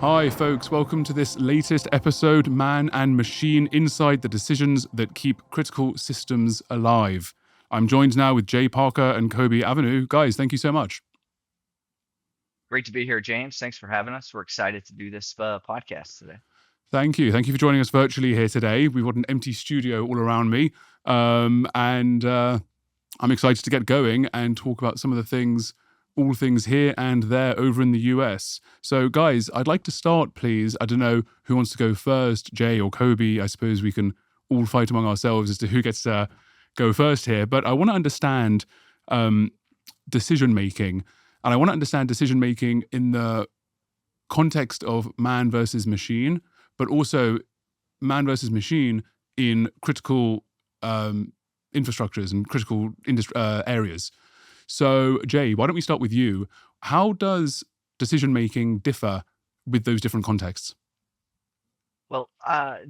Hi folks, welcome to this latest episode, Man and Machine, Inside the Decisions That Keep Critical Systems Alive. I'm joined now with Jay Parker and Kobe Avenue. Guys, thank you so much. Great to be here, James. Thanks for having us. We're excited to do this podcast today. Thank you. Thank you for joining us virtually here today. We've got an empty studio all around me, and I'm excited to get going and talk about some of the things, all things here and there over in the US. So guys, I'd like to start, please. I don't know who wants to go first, Jay or Kobe. I suppose we can all fight among ourselves as to who gets to go first here. But I want to understand decision-making. And I want to understand decision-making in the context of man versus machine, but also man versus machine in critical infrastructures and critical areas. So, Jay, why don't we start with you? How does decision-making differ with those different contexts? Well,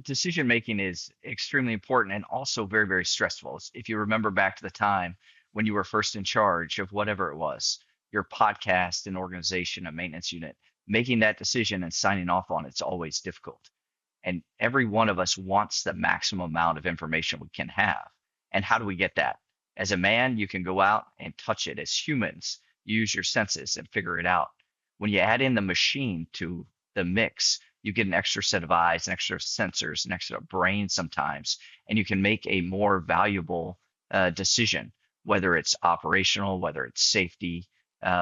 decision making is extremely important and also very, very stressful. If you remember back to the time when you were first in charge of whatever it was, your podcast, an organization, a maintenance unit, making that decision and signing off on it's always difficult. And every one of us wants the maximum amount of information we can have. And how do we get that? As a man, you can go out and touch it. As humans, use your senses and figure it out. When you add in the machine to the mix, you get an extra set of eyes, an extra sensors, an extra brain sometimes, and you can make a more valuable decision, whether it's operational, whether it's safety,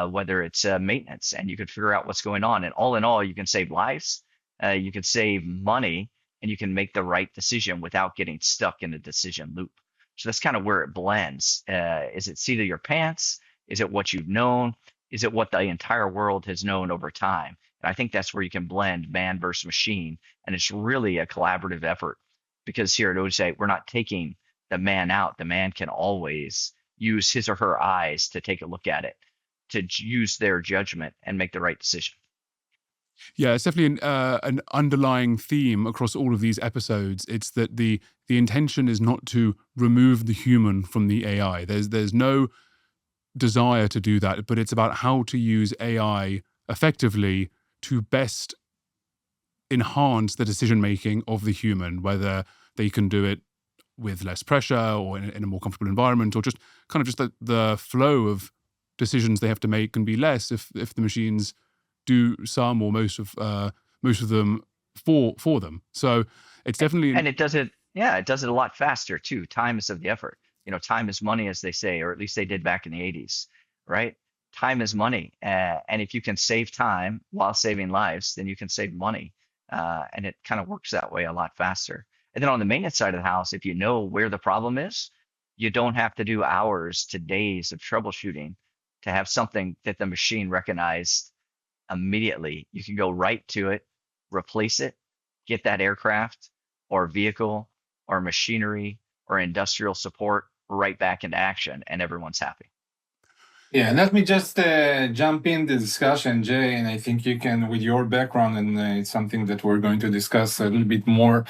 whether it's maintenance, and you can figure out what's going on. And all in all, you can save lives, you can save money, and you can make the right decision without getting stuck in a decision loop. So that's kind of where it blends. Is it seat of your pants? Is it what you've known? Is it what the entire world has known over time? And I think that's where you can blend man versus machine. And it's really a collaborative effort because here at Odysight, we're not taking the man out. The man can always use his or her eyes to take a look at it, to use their judgment and make the right decision. Yeah, it's definitely an underlying theme across all of these episodes. It's that the intention is not to remove the human from the AI. There's no desire to do that, but it's about how to use AI effectively to best enhance the decision making of the human, whether they can do it with less pressure or in a more comfortable environment, or just kind of just the flow of decisions they have to make can be less if the machines do some or most of them for them. So it's definitely and it does it. Yeah, it does it a lot faster too. Time is of the effort. Time is money, as they say, or at least they did back in the 80s, right? Time is money, and if you can save time while saving lives, then you can save money, and it kind of works that way a lot faster. And then on the maintenance side of the house, if you know where the problem is, you don't have to do hours to days of troubleshooting to have something that the machine recognized immediately. You can go right to it, replace it, get that aircraft or vehicle or machinery or industrial support right back into action, and everyone's happy. Yeah, let me just jump in the discussion, Jay, and I think you can, with your background, and it's something that we're going to discuss a little bit more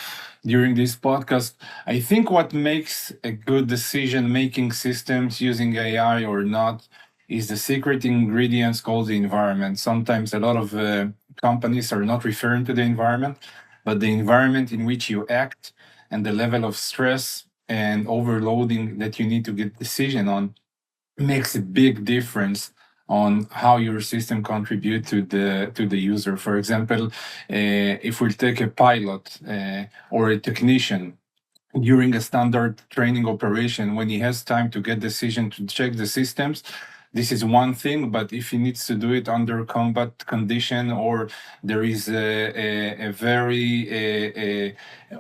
during this podcast. I think what makes a good decision-making systems using AI or not is the secret ingredients called the environment. Sometimes a lot of companies are not referring to the environment, but the environment in which you act and the level of stress and overloading that you need to get decision on makes a big difference on how your system contribute to the user. For example, if we take a pilot or a technician during a standard training operation, when he has time to get decision to check the systems, this is one thing, but if he needs to do it under combat condition or there is a very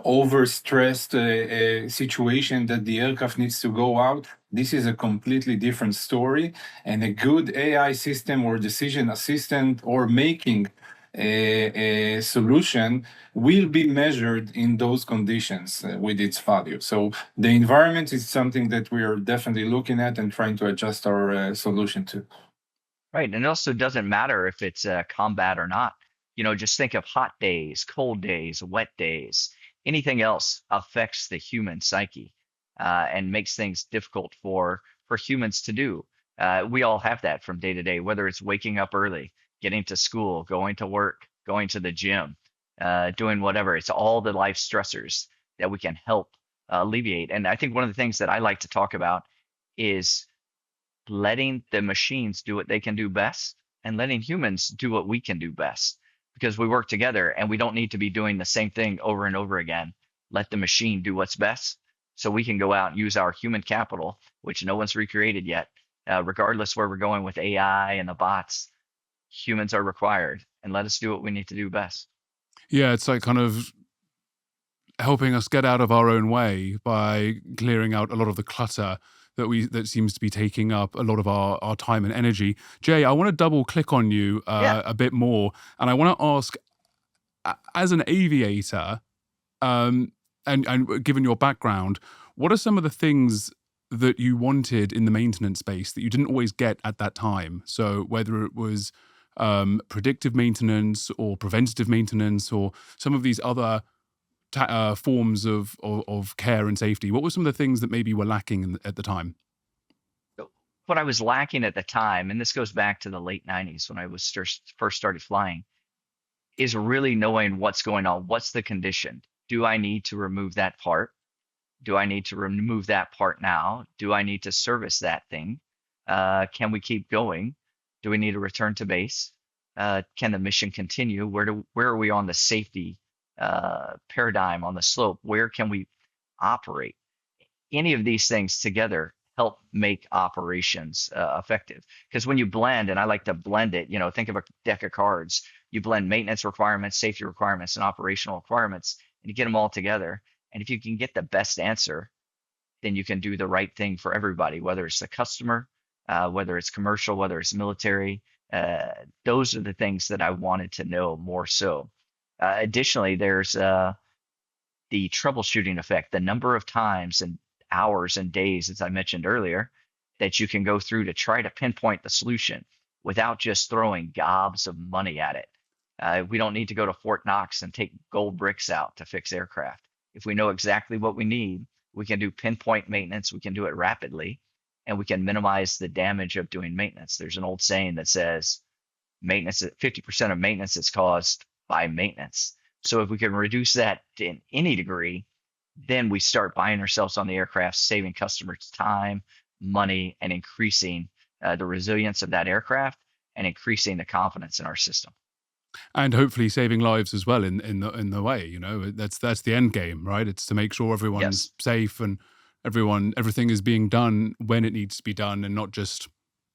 overstressed situation that the aircraft needs to go out, this is a completely different story. And a good AI system or decision assistant or making a solution will be measured in those conditions with its value. So the environment is something that we are definitely looking at and trying to adjust our solution to. Right. And it also doesn't matter if it's combat or not. Just think of hot days, cold days, wet days. Anything else affects the human psyche and makes things difficult for humans to do. We all have that from day to day, whether it's waking up early, getting to school, going to work, going to the gym, doing whatever. It's all the life stressors that we can help alleviate. And I think one of the things that I like to talk about is letting the machines do what they can do best and letting humans do what we can do best because we work together and we don't need to be doing the same thing over and over again. Let the machine do what's best so we can go out and use our human capital, which no one's recreated yet. Regardless where we're going with AI and the bots, humans are required and let us do what we need to do best. Yeah, it's like kind of helping us get out of our own way by clearing out a lot of the clutter that seems to be taking up a lot of our time and energy. Jay, I want to double click on you a bit more, and I want to ask, as an aviator, and given your background, what are some of the things that you wanted in the maintenance space that you didn't always get at that time? So whether it was predictive maintenance or preventative maintenance or some of these other forms of care and safety, what were some of the things that maybe were lacking at the time? What I was lacking at the time, and this goes back to the late 90s when I was first started flying, is really knowing what's going on. What's the condition? Do I need to remove that part? Do I need to remove that part now? Do I need to service that thing? Can we keep going? Do we need to return to base? Can the mission continue? Where are we on the safety paradigm on the slope? Where can we operate? Any of these things together help make operations effective. Because when you blend, and I like to blend it, think of a deck of cards. You blend maintenance requirements, safety requirements, and operational requirements, and you get them all together. And if you can get the best answer, then you can do the right thing for everybody, whether it's the customer, whether it's commercial, whether it's military. Those are the things that I wanted to know more so. Additionally, there's the troubleshooting effect, the number of times and hours and days, as I mentioned earlier, that you can go through to try to pinpoint the solution without just throwing gobs of money at it. We don't need to go to Fort Knox and take gold bricks out to fix aircraft. If we know exactly what we need, we can do pinpoint maintenance, we can do it rapidly, and we can minimize the damage of doing maintenance. There's an old saying that says maintenance, 50% of maintenance is caused by maintenance. So if we can reduce that in any degree, then we start buying ourselves on the aircraft, saving customers time, money, and increasing the resilience of that aircraft and increasing the confidence in our system. And hopefully saving lives as well in the way. That's the end game, right? It's to make sure everyone's safe and everything is being done when it needs to be done, and not just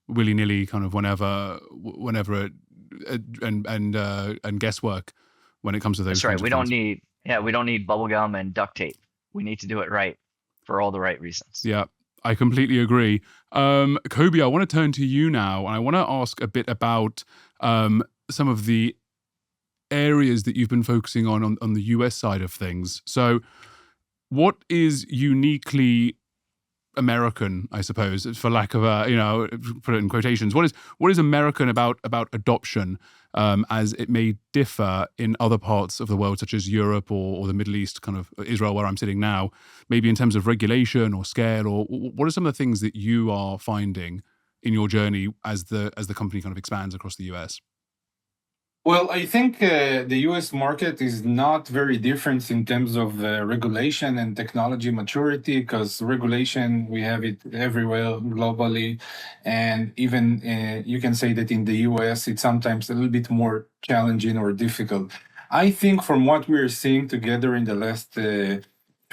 willy-nilly kind of whenever and guesswork when it comes to those. That's right. We don't things. need bubblegum and duct tape. We need to do it right for all the right reasons. Yeah, I completely agree. Kobe, I want to turn to you now, and I want to ask a bit about some of the areas that you've been focusing on the US side of things. So what is uniquely American, I suppose, for lack of put it in quotations, what is American about adoption as it may differ in other parts of the world, such as Europe or the Middle East, kind of Israel, where I'm sitting now, maybe in terms of regulation or scale, or what are some of the things that you are finding in your journey as the company kind of expands across the US? Well, I think the US market is not very different in terms of regulation and technology maturity, because regulation, we have it everywhere globally. And even you can say that in the US, it's sometimes a little bit more challenging or difficult. I think from what we're seeing together in the last 3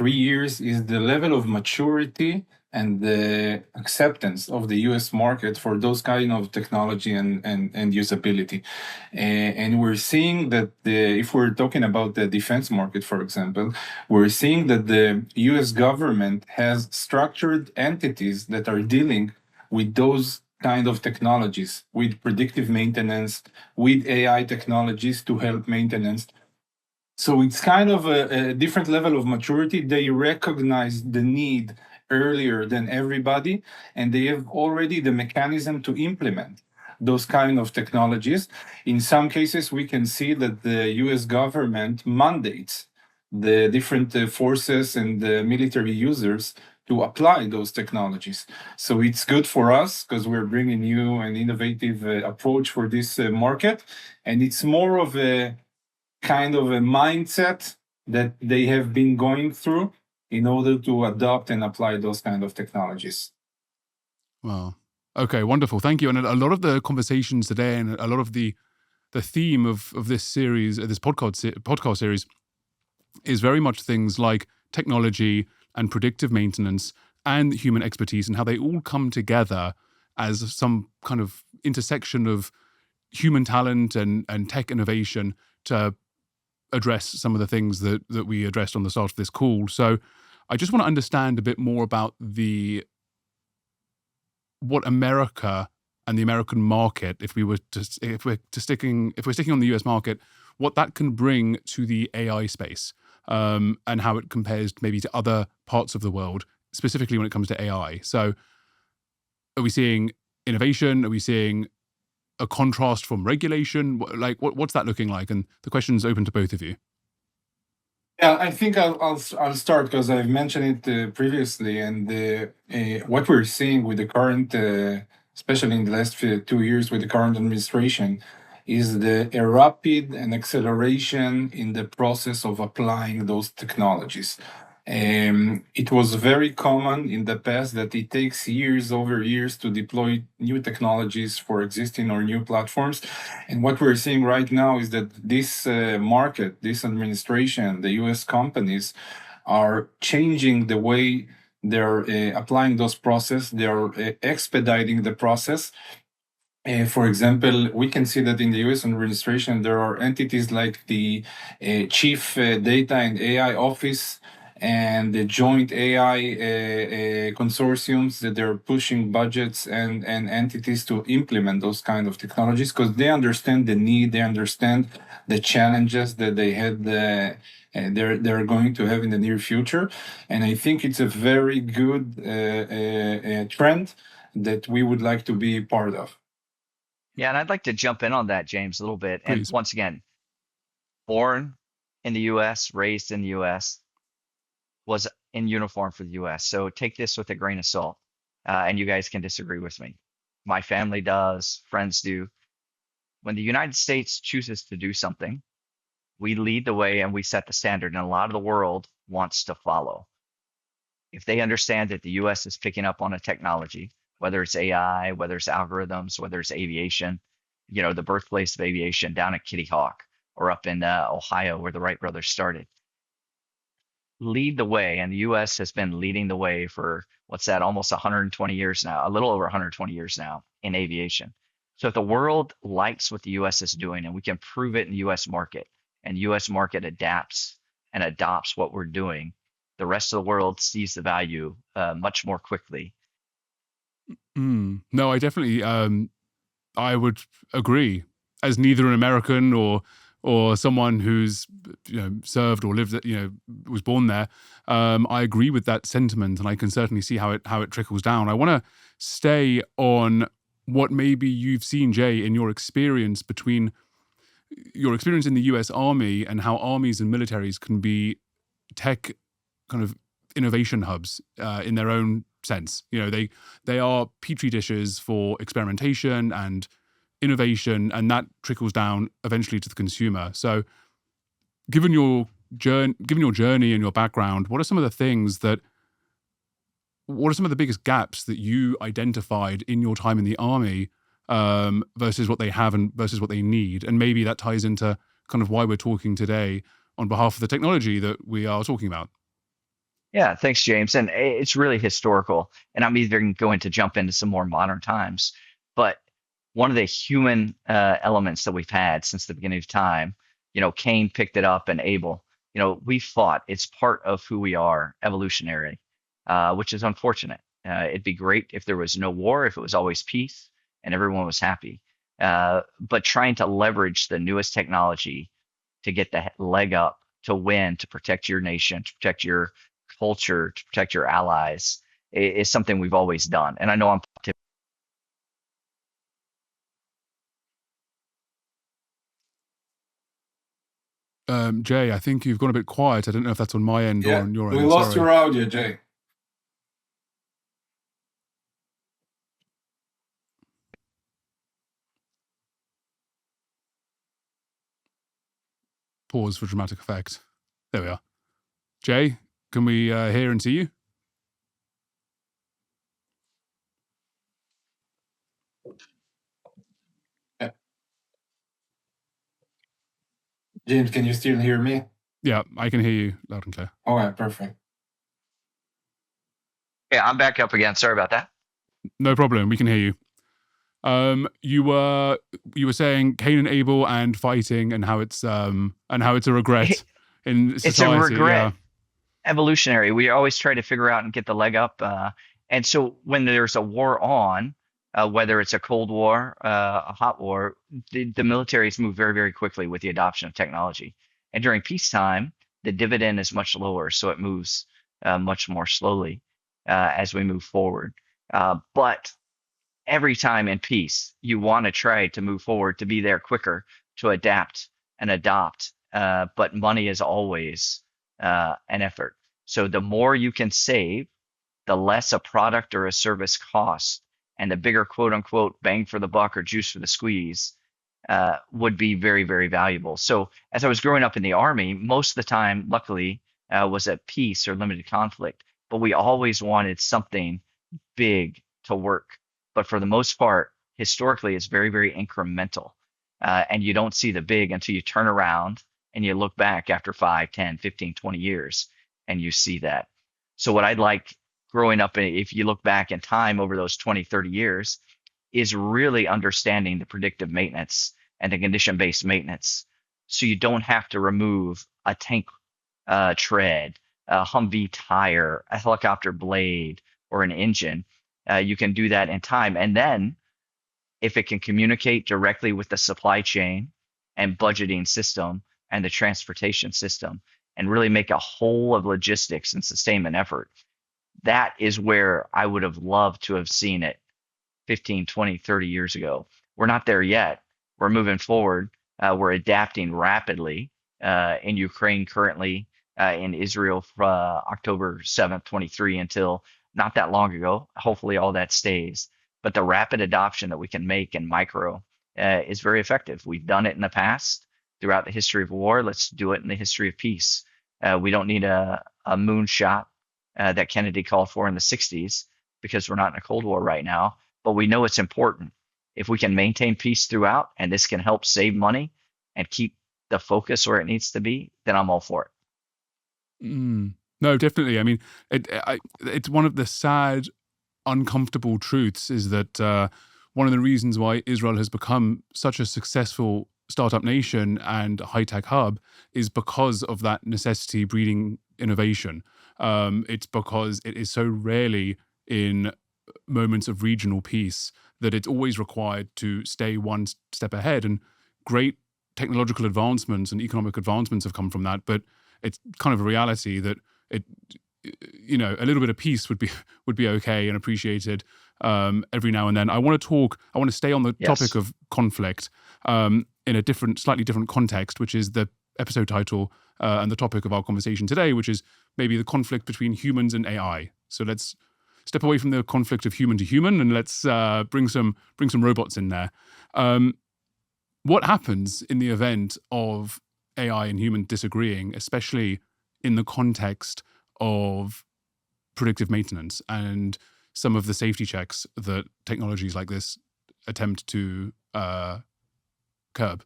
years is the level of maturity and the acceptance of the US market for those kind of technology and usability. And we're seeing that if we're talking about the defense market, for example, we're seeing that the US government has structured entities that are dealing with those kind of technologies, with predictive maintenance, with AI technologies to help maintenance. So it's kind of a different level of maturity. They recognize the need earlier than everybody, and they have already the mechanism to implement those kind of technologies. In some cases, we can see that the US government mandates the different forces and the military users to apply those technologies. So it's good for us because we're bringing new and innovative approach for this market. And it's more of a kind of a mindset that they have been going through in order to adopt and apply those kind of technologies. Wow. Okay, wonderful. Thank you. And a lot of the conversations today and a lot of the theme of this series, this podcast series, is very much things like technology and predictive maintenance and human expertise and how they all come together as some kind of intersection of human talent and tech innovation to address some of the things that we addressed on the start of this call. So I just want to understand a bit more about what America and the American market, if we're sticking on the US market, what that can bring to the AI space, and how it compares maybe to other parts of the world, specifically when it comes to AI. So, are we seeing innovation? Are we seeing a contrast from regulation? What's that looking like? And the question's open to both of you. Yeah, I think I'll start because I've mentioned it previously, and what we're seeing with the current, especially in the last 2 years with the current administration, is a rapid and acceleration in the process of applying those technologies. It was very common in the past that it takes years over years to deploy new technologies for existing or new platforms. And what we're seeing right now is that this market, this administration, the US companies are changing the way they're applying those processes. They're expediting the process. For example, we can see that in the US administration, there are entities like the Chief Data and AI Office and the joint AI consortiums that they're pushing budgets and entities to implement those kind of technologies because they understand the need, they understand the challenges that they had. They're going to have in the near future, and I think it's a very good trend that we would like to be part of. Yeah, and I'd like to jump in on that, James, a little bit. And Please. once again, born in the US, raised in the US, was in uniform for the US. So take this with a grain of salt. And you guys can disagree with me. My family does, friends do. When the United States chooses to do something, we lead the way and we set the standard, and a lot of the world wants to follow. If they understand that the US is picking up on a technology, whether it's AI, whether it's algorithms, whether it's aviation, the birthplace of aviation down at Kitty Hawk or up in Ohio where the Wright brothers started, lead the way. And the US has been leading the way for almost 120 years now, a little over 120 years now in aviation. So if the world likes what the US is doing and we can prove it in the US market and US market adapts and adopts what we're doing, the rest of the world sees the value much more quickly. No, I definitely, I would agree. As neither an American or someone who's served or lived, was born there, I agree with that sentiment, and I can certainly see how it trickles down. I want to stay on what maybe you've seen, Jay, in your experience in the U.S. Army and how armies and militaries can be tech kind of innovation hubs in their own sense. They are petri dishes for experimentation and innovation, and that trickles down eventually to the consumer. So, given your journey and your background, what are some of the biggest gaps that you identified in your time in the Army versus what they have and versus what they need? And maybe that ties into kind of why we're talking today on behalf of the technology that we are talking about. Yeah, thanks, James. And it's really historical. And I'm either going to jump into some more modern times, but one of the human elements that we've had since the beginning of time, Cain picked it up and Abel, we fought. It's part of who we are, evolutionary, which is unfortunate. It'd be great if there was no war, if it was always peace and everyone was happy. But trying to leverage the newest technology to get the leg up, to win, to protect your nation, to protect your culture, to protect your allies is something we've always done. And I know I'm Jay, I think you've gone a bit quiet. I don't know if that's on my end or on your end. We lost your audio, Jay. pause for dramatic effect. There we are. Jay, can we hear and see you? Yeah. James, can you still hear me? Yeah, I can hear you loud and clear. All right, perfect. Yeah, I'm back up again. Sorry about that. No problem. We can hear you. You were saying Cain and Abel and fighting and how it's a regret in society. It's a regret. Yeah. Evolutionary. We always try to figure out and get the leg up. And so when there's a war on, whether it's a Cold War, a hot war, the militaries move very, very quickly with the adoption of technology. And during peacetime, the dividend is much lower, so it moves much more slowly as we move forward. But every time in peace, you want to try to move forward, to be there quicker, to adapt and adopt. But money is always an effort. So the more you can save, the less a product or a service costs, and the bigger quote unquote bang for the buck or juice for the squeeze would be very, very valuable. So as I was growing up in the Army, most of the time, luckily, was at peace or limited conflict. But we always wanted something big to work. But for the most part, historically, it's very, very incremental. And you don't see the big until you turn around and you look back after 5, 10, 15, 20 years and you see that. So what I'd like growing up, if you look back in time over those 20, 30 years, is really understanding the predictive maintenance and the condition-based maintenance. So you don't have to remove a tank tread, a Humvee tire, a helicopter blade, or an engine. You can do that in time. And then if it can communicate directly with the supply chain and budgeting system and the transportation system and really make a whole of logistics and sustainment effort, that is where I would have loved to have seen it 15, 20, 30 years ago. We're not there yet. We're moving forward. We're adapting rapidly in Ukraine currently, in Israel October 7th, 23 until not that long ago. Hopefully all that stays. But the rapid adoption that we can make in micro is very effective. We've done it in the past throughout the history of war. Let's do it in the history of peace. We don't need a moonshot that Kennedy called for in the 60s because we're not in a Cold War right now. But we know it's important. If we can maintain peace throughout, and this can help save money and keep the focus where it needs to be, then I'm all for it. No, definitely. I mean, it's one of the sad, uncomfortable truths is that one of the reasons why Israel has become such a successful startup nation and high-tech hub is because of that necessity breeding innovation. It's because it is so rarely in moments of regional peace that it's always required to stay one step ahead. And great technological advancements and economic advancements have come from that. But it's kind of a reality that a little bit of peace would be okay and appreciated every now and then. I want to stay on the topic of conflict in a slightly different context, which is the episode title and the topic of our conversation today, which is maybe the conflict between humans and AI. So let's step away from the conflict of human to human and let's bring some robots in there. What happens in the event of AI and human disagreeing, especially in the context of predictive maintenance and some of the safety checks that technologies like this attempt to curb?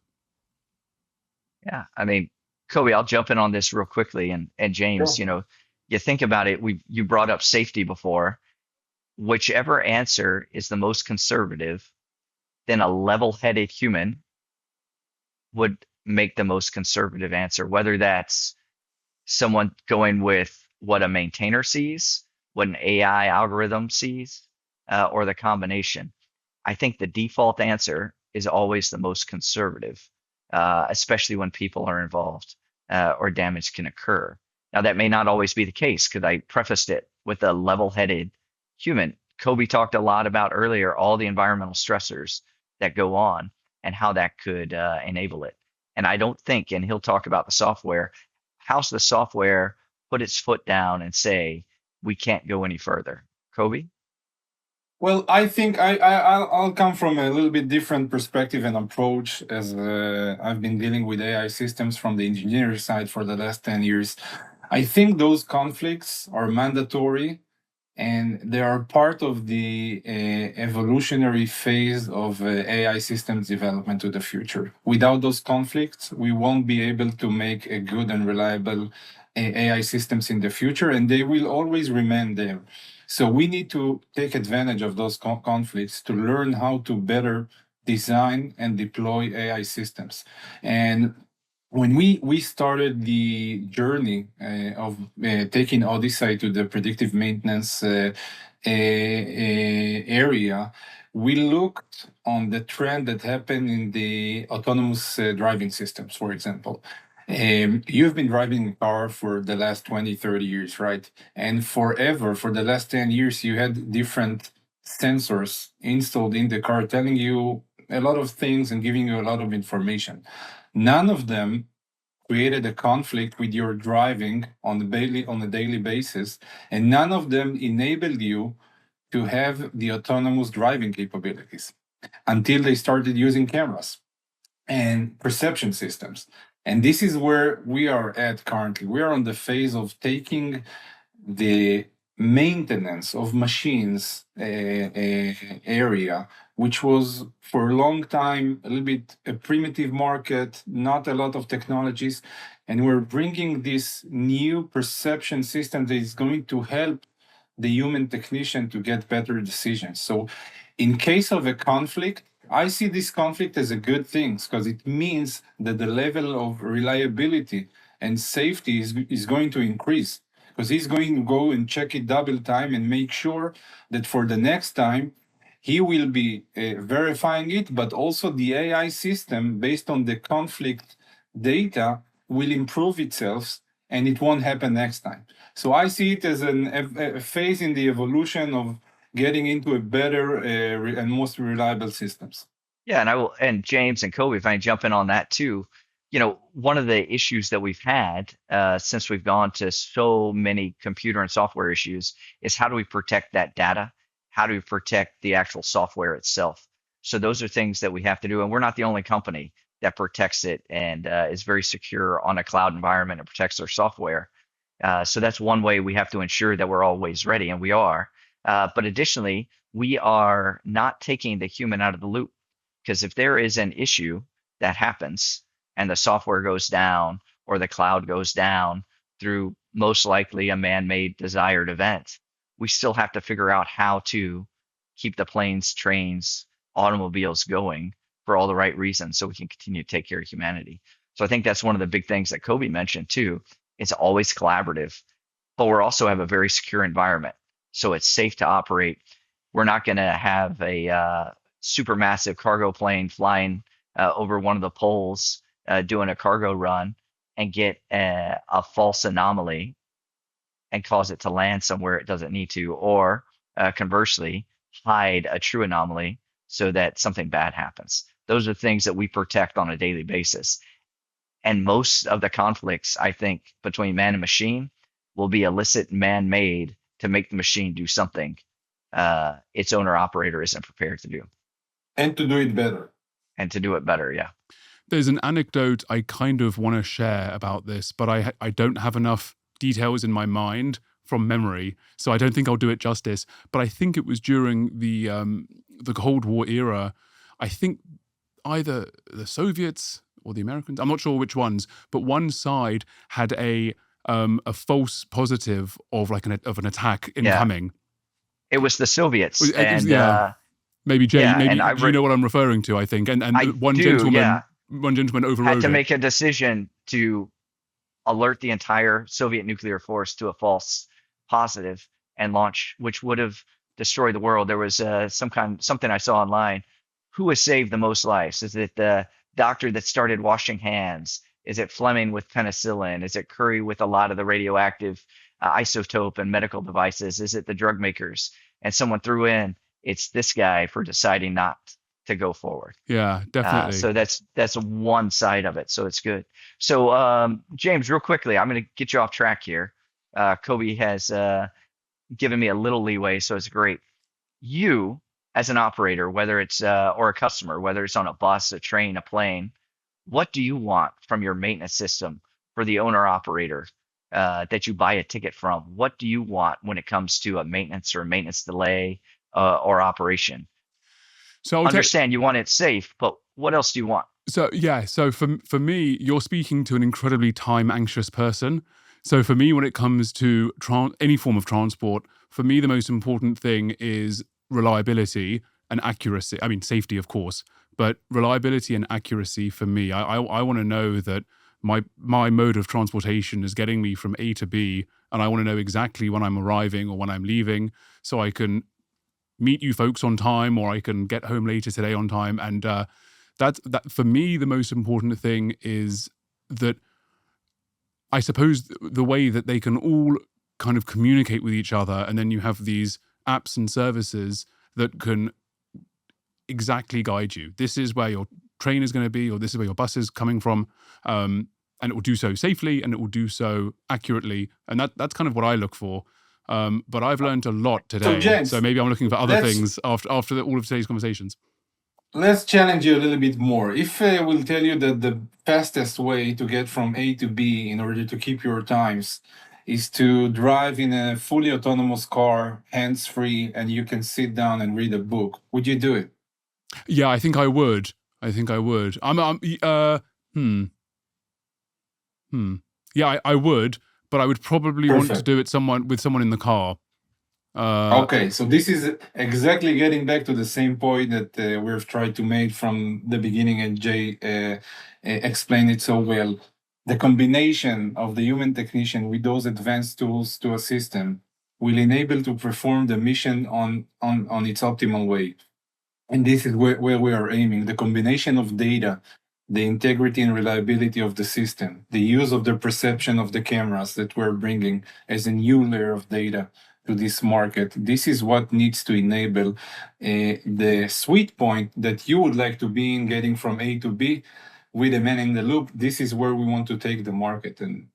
Yeah, I mean, Kobe, I'll jump in on this real quickly, and James, Sure. You think about it. You brought up safety before. Whichever answer is the most conservative, then a level-headed human would make the most conservative answer, whether that's someone going with what a maintainer sees, what an AI algorithm sees, or the combination. I think the default answer is always the most conservative, especially when people are involved or damage can occur. Now, that may not always be the case because I prefaced it with a level-headed human. Kobe talked a lot about earlier all the environmental stressors that go on and how that could enable it. And I don't think, and he'll talk about the software, how's the software put its foot down and say, we can't go any further? Kobe? Well, I think I'll come from a little bit different perspective and approach, as I've been dealing with AI systems from the engineering side for the last 10 years. I think those conflicts are mandatory, and they are part of the evolutionary phase of AI systems development to the future. Without those conflicts, we won't be able to make a good and reliable AI systems in the future, and they will always remain there. So we need to take advantage of those conflicts to learn how to better design and deploy AI systems. And when we started the journey of taking Odyssey to the predictive maintenance area, we looked on the trend that happened in the autonomous driving systems, for example. You've been driving a car for the last 20, 30 years, right? And forever, for the last 10 years, you had different sensors installed in the car telling you a lot of things and giving you a lot of information. None of them created a conflict with your driving on a daily basis, and none of them enabled you to have the autonomous driving capabilities until they started using cameras and perception systems. And this is where we are at currently. We are on the phase of taking the maintenance of machines area, which was for a long time a little bit a primitive market, not a lot of technologies. And we're bringing this new perception system that is going to help the human technician to get better decisions. So, in case of a conflict, I see this conflict as a good thing because it means that the level of reliability and safety is going to increase, because he's going to go and check it double time and make sure that for the next time he will be verifying it, but also the AI system based on the conflict data will improve itself and it won't happen next time. So I see it as a phase in the evolution of getting into a better and most reliable systems. Yeah, and James and Kobe, if I jump in on that too, one of the issues that we've had since we've gone to so many computer and software issues is how do we protect that data? How do we protect the actual software itself? So those are things that we have to do, and we're not the only company that protects it and is very secure on a cloud environment and protects their software. So that's one way we have to ensure that we're always ready, and we are. But additionally, we are not taking the human out of the loop, because if there is an issue that happens and the software goes down or the cloud goes down through most likely a man-made desired event, we still have to figure out how to keep the planes, trains, automobiles going for all the right reasons so we can continue to take care of humanity. So I think that's one of the big things that Kobe mentioned too. It's always collaborative, but we're also have a very secure environment. So it's safe to operate. We're not going to have a supermassive cargo plane flying over one of the poles doing a cargo run and get a false anomaly and cause it to land somewhere it doesn't need to, or conversely, hide a true anomaly so that something bad happens. Those are things that we protect on a daily basis. And most of the conflicts, I think, between man and machine will be illicit man made to make the machine do something its owner operator isn't prepared to do. And to do it better. And to do it better, yeah. There's an anecdote I kind of want to share about this, but I don't have enough details in my mind from memory, so I don't think I'll do it justice. But I think it was during the Cold War era. I think either the Soviets or the Americans, I'm not sure which ones, but one side had a false positive of an attack incoming. Yeah. It was the Soviets, maybe Jay, yeah, maybe do you know what I'm referring to? I think, and one gentleman overrode had to make a decision to alert the entire Soviet nuclear force to a false positive and launch, which would have destroyed the world. There was something I saw online. Who has saved the most lives? Is it the doctor that started washing hands? Is it Fleming with penicillin? Is it Curie with a lot of the radioactive isotope and medical devices? Is it the drug makers? And someone threw in, it's this guy for deciding not to go forward. Yeah, definitely. So that's one side of it. So it's good. So James, real quickly, I'm going to get you off track here. Kobe has given me a little leeway, so it's great. you as an operator, whether it's or a customer, whether it's on a bus, a train, a plane, what do you want from your maintenance system for the owner operator that you buy a ticket from? What do you want when it comes to a maintenance or a maintenance delay or operation? So I'll tell. Understand you want it safe, but what else do you want? So yeah, so for me, you're speaking to an incredibly time anxious person. So for me, when it comes to any form of transport, for me the most important thing is reliability and accuracy. I mean, safety, of course, but reliability and accuracy for me. I want to know that my mode of transportation is getting me from A to B, and I want to know exactly when I'm arriving or when I'm leaving, so I can meet you folks on time, or I can get home later today on time. And that for me, the most important thing is that I suppose the way that they can all kind of communicate with each other, and then you have these apps and services that can exactly guide you. This is where your train is going to be, or this is where your bus is coming from, and it will do so safely and it will do so accurately. And that's kind of what I look for. But I've learned a lot today, So James, so maybe I'm looking for other things after all of today's conversations. let's challenge you a little bit more. If we'll tell you that the fastest way to get from A to B in order to keep your times is to drive in a fully autonomous car, hands-free, and you can sit down and read a book, would you do it? Yeah, I think I would. Yeah, I would, but I would probably want to Perfect. do it with someone in the car. Okay, so this is exactly getting back to the same point that we've tried to make from the beginning, and Jay explained it so well. The combination of the human technician with those advanced tools to assist them will enable to perform the mission on its optimal way. And this is where we are aiming. The combination of data, the integrity and reliability of the system, the use of the perception of the cameras that we're bringing as a new layer of data to this market. This is what needs to enable the sweet point that you would like to be in, getting from A to B with a man in the loop. This is where we want to take the market. And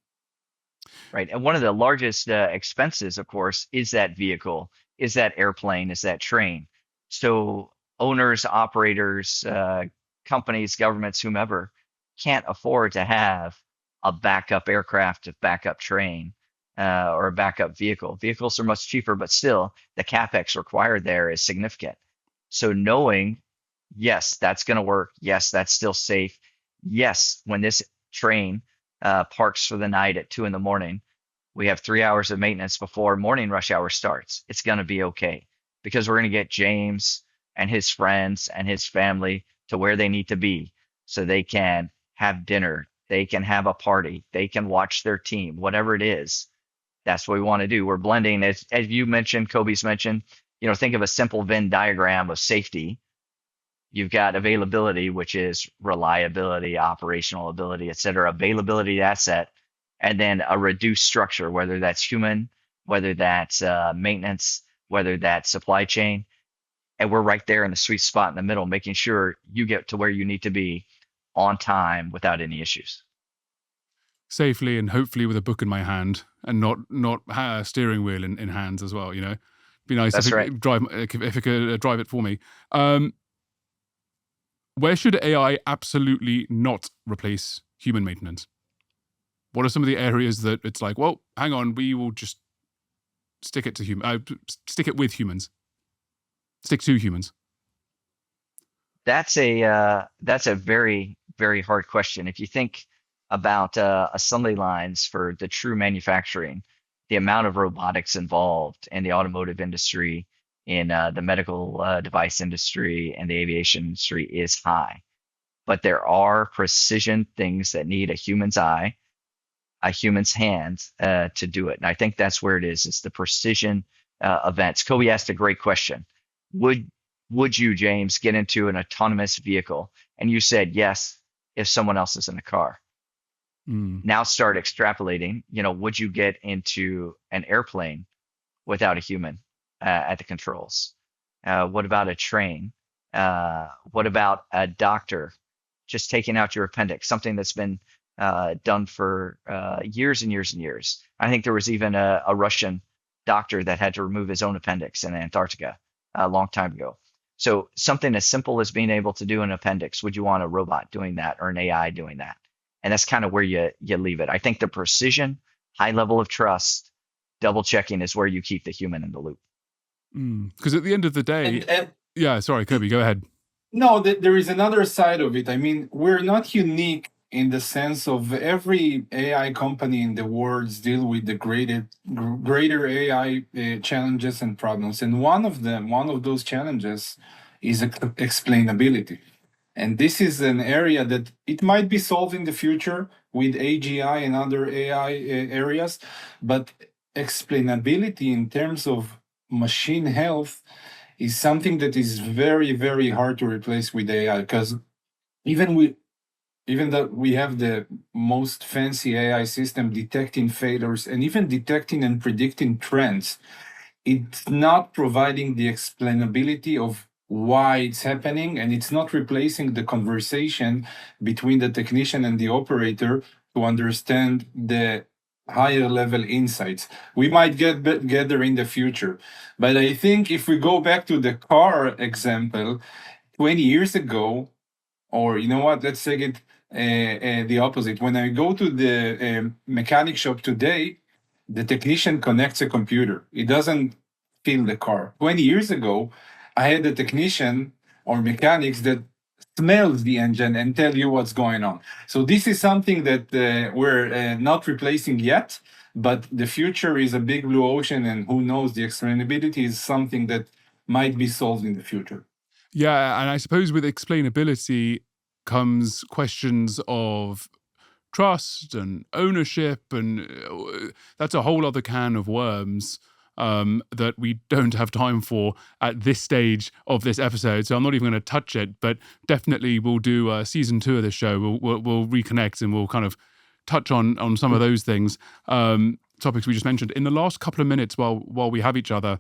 Right. And one of the largest expenses, of course, is that vehicle, is that airplane, is that train. So owners, operators, companies, governments, whomever, can't afford to have a backup aircraft, a backup train, or a backup vehicle. Vehicles are much cheaper, but still the capex required there is significant. So knowing, yes, that's going to work. Yes, that's still safe. Yes, when this train parks for the night at 2 in the morning, we have 3 hours of maintenance before morning rush hour starts. It's going to be okay because we're going to get James and his friends and his family to where they need to be so they can have dinner, they can have a party, they can watch their team, whatever it is. That's what we want to do. We're blending, as you mentioned, Kobe's mentioned, think of a simple Venn diagram of safety. You've got availability, which is reliability, operational ability, et cetera, availability asset, and then a reduced structure, whether that's human, whether that's maintenance, whether that's supply chain. And we're right there in the sweet spot in the middle, making sure you get to where you need to be on time without any issues. Safely and hopefully with a book in my hand and not a steering wheel in hands as well. Be nice That's if right. it could drive it for me. Where should AI absolutely not replace human maintenance? What are some of the areas that it's like, well, hang on, we will just stick it with humans, stick to humans? That's a very, very hard question. If you think about assembly lines for the true manufacturing, the amount of robotics involved in the automotive industry, in the medical device industry, and the aviation industry is high. But there are precision things that need a human's eye, a human's hand to do it. And I think that's where it is. It's the precision events. Kobe asked a great question. Would you, James, get into an autonomous vehicle? And you said yes if someone else is in the car. Now start extrapolating. Would you get into an airplane without a human at the controls? What about a train? What about a doctor just taking out your appendix? Something that's been done for years and years and years. I think there was even a Russian doctor that had to remove his own appendix in Antarctica a long time ago. So something as simple as being able to do an appendix, would you want a robot doing that or an AI doing that? And that's kind of where you leave it. I think the precision, high level of trust, double checking is where you keep the human in the loop. Because at the end of the day, yeah, sorry, Kobe, go ahead. No, there is another side of it. I mean, we're not unique in the sense of every AI company in the world deal with the greater AI challenges and problems. And one of those challenges is explainability. And this is an area that it might be solved in the future with AGI and other AI areas, but explainability in terms of machine health is something that is very, very hard to replace with AI, because even though we have the most fancy AI system detecting failures and even detecting and predicting trends, it's not providing the explainability of why it's happening, and it's not replacing the conversation between the technician and the operator to understand the higher level insights. We might get there in the future, but I think if we go back to the car example, 20 years ago, or you know what, let's take it the opposite. When I go to the mechanic shop today, the technician connects a computer. It doesn't feel the car. 20 years ago, I had a technician or mechanics that smells the engine and tell you what's going on. So this is something that we're not replacing yet, but the future is a big blue ocean, and who knows, the explainability is something that might be solved in the future. Yeah, and I suppose with explainability comes questions of trust and ownership, and that's a whole other can of worms that we don't have time for at this stage of this episode. So I'm not even going to touch it, but definitely we'll do season 2 of this show. We'll reconnect and we'll kind of touch on some of those things, topics we just mentioned. In the last couple of minutes while we have each other,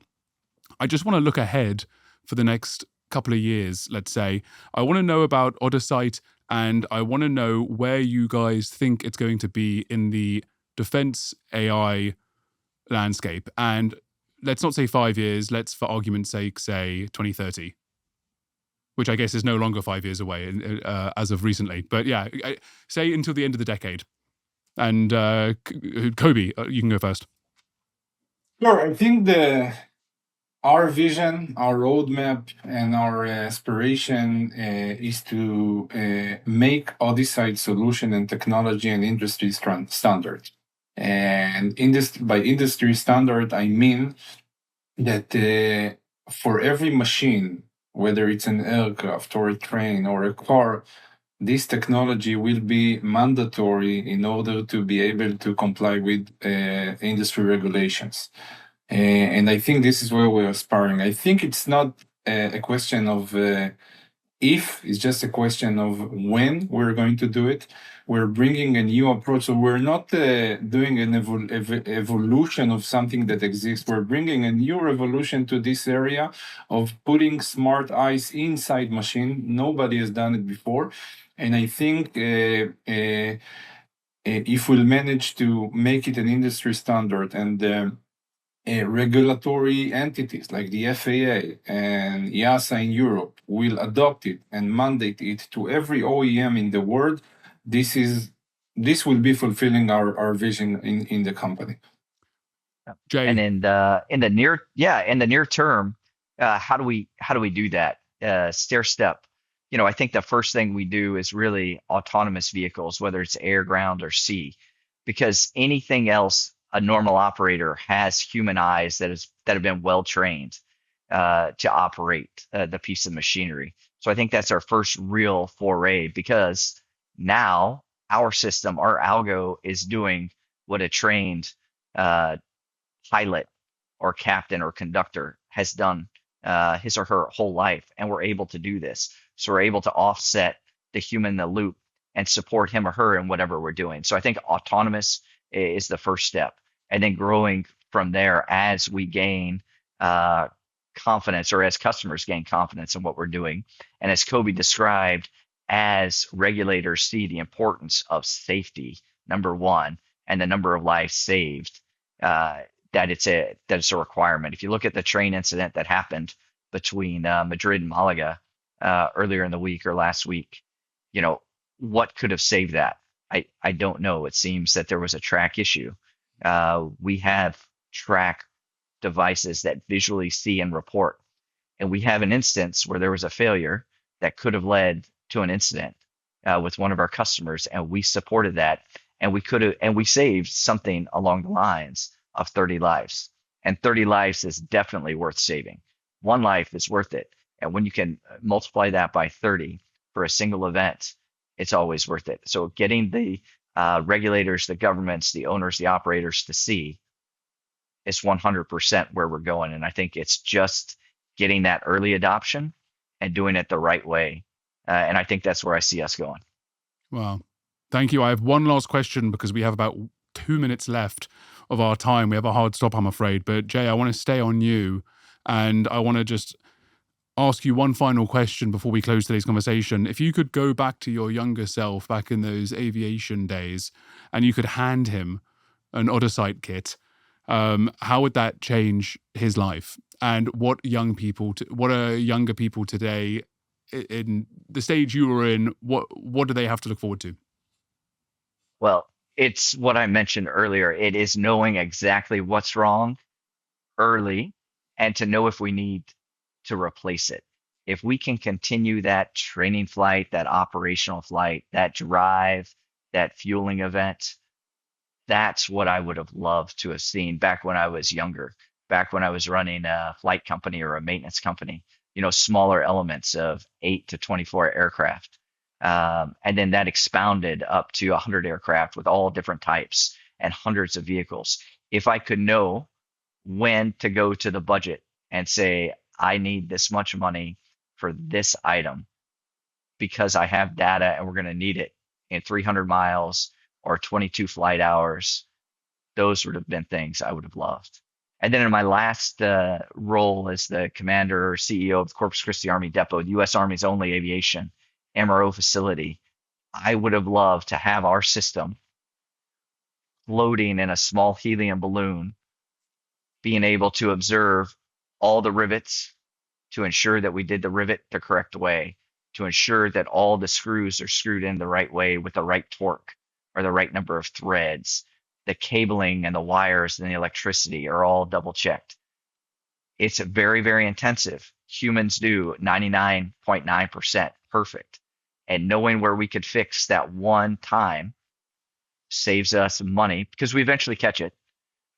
I just want to look ahead for the next couple of years, let's say. I want to know about Odysight, and I want to know where you guys think it's going to be in the defense AI landscape. And let's not say 5 years, let's, for argument's sake, say 2030, which I guess is no longer 5 years away as of recently. But yeah, say until the end of the decade. And Kobe, you can go first. Sure. I think our vision, our roadmap, and our aspiration is to make Odysight solution and technology and industry standard. And by industry standard, I mean that for every machine, whether it's an aircraft or a train or a car, this technology will be mandatory in order to be able to comply with industry regulations. And I think this is where we're aspiring. I think it's not a question of if, it's just a question of when we're going to do it. We're bringing a new approach. So we're not doing an evolution of something that exists. We're bringing a new revolution to this area of putting smart eyes inside machine. Nobody has done it before. And I think if we'll manage to make it an industry standard, and regulatory entities like the FAA and EASA in Europe will adopt it and mandate it to every OEM in the world, this will be fulfilling our vision in the company. Jay. And in the near term, how do we do that? Stair step. I think the first thing we do is really autonomous vehicles, whether it's air, ground, or sea, because anything else, a normal operator has human eyes that have been well trained to operate the piece of machinery. So I think that's our first real foray, because now our system, our algo, is doing what a trained pilot or captain or conductor has done his or her whole life, and we're able to do this. So we're able to offset the human in the loop and support him or her in whatever we're doing. So I think autonomous is the first step, and then growing from there as we gain confidence, or as customers gain confidence in what we're doing. And as Kobe described, as regulators see the importance of safety, number one, and the number of lives saved, that it's a requirement. If you look at the train incident that happened between Madrid and Malaga earlier in the week or last week. What could have saved that? I don't know. It seems that there was a track issue. We have track devices that visually see and report. And we have an instance where there was a failure that could have led to an incident with one of our customers, and we supported that, and we saved something along the lines of 30 lives. And 30 lives is definitely worth saving. One life is worth it. And when you can multiply that by 30 for a single event, it's always worth it. So getting the regulators, the governments, the owners, the operators to see is 100% where we're going. And I think it's just getting that early adoption and doing it the right way. And I think that's where I see us going. Wow. Thank you. I have one last question because we have about 2 minutes left of our time. We have a hard stop, I'm afraid. But Jay, I want to stay on you, and I want to just ask you one final question before we close today's conversation. If you could go back to your younger self back in those aviation days and you could hand him an Odysight kit, how would that change his life? And what are younger people today in the stage you were in? What do they have to look forward to? Well, it's what I mentioned earlier. It is knowing exactly what's wrong early and to know if we need to replace it. If we can continue that training flight, that operational flight, that drive, that fueling event, that's what I would have loved to have seen back when I was younger, back when I was running a flight company or a maintenance company, smaller elements of 8 to 24 aircraft. And then that expounded up to 100 aircraft with all different types and hundreds of vehicles. If I could know when to go to the budget and say, I need this much money for this item because I have data and we're going to need it in 300 miles or 22 flight hours, those would have been things I would have loved. And then in my last role as the commander or CEO of the Corpus Christi Army Depot, the U.S. Army's only aviation MRO facility, I would have loved to have our system floating in a small helium balloon, being able to observe all the rivets to ensure that we did the rivet the correct way, to ensure that all the screws are screwed in the right way with the right torque or the right number of threads. The cabling and the wires and the electricity are all double checked. It's very, very intensive. Humans do 99.9% perfect. And knowing where we could fix that one time saves us money because we eventually catch it,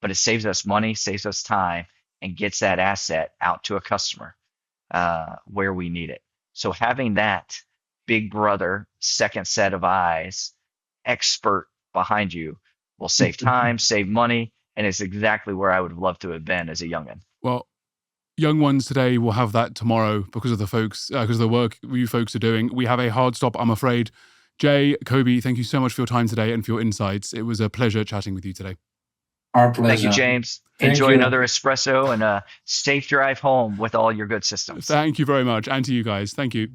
but it saves us money, saves us time, and gets that asset out to a customer where we need it. So having that big brother, second set of eyes, expert behind you will save time, save money, and it's exactly where I would have loved to have been as a youngin'. Well, young ones today will have that tomorrow because of the work you folks are doing. We have a hard stop, I'm afraid. Jay, Kobe, thank you so much for your time today and for your insights. It was a pleasure chatting with you today. Our pleasure. Thank you, James. Enjoy another espresso and a safe drive home with all your good systems. Thank you very much. And to you guys. Thank you.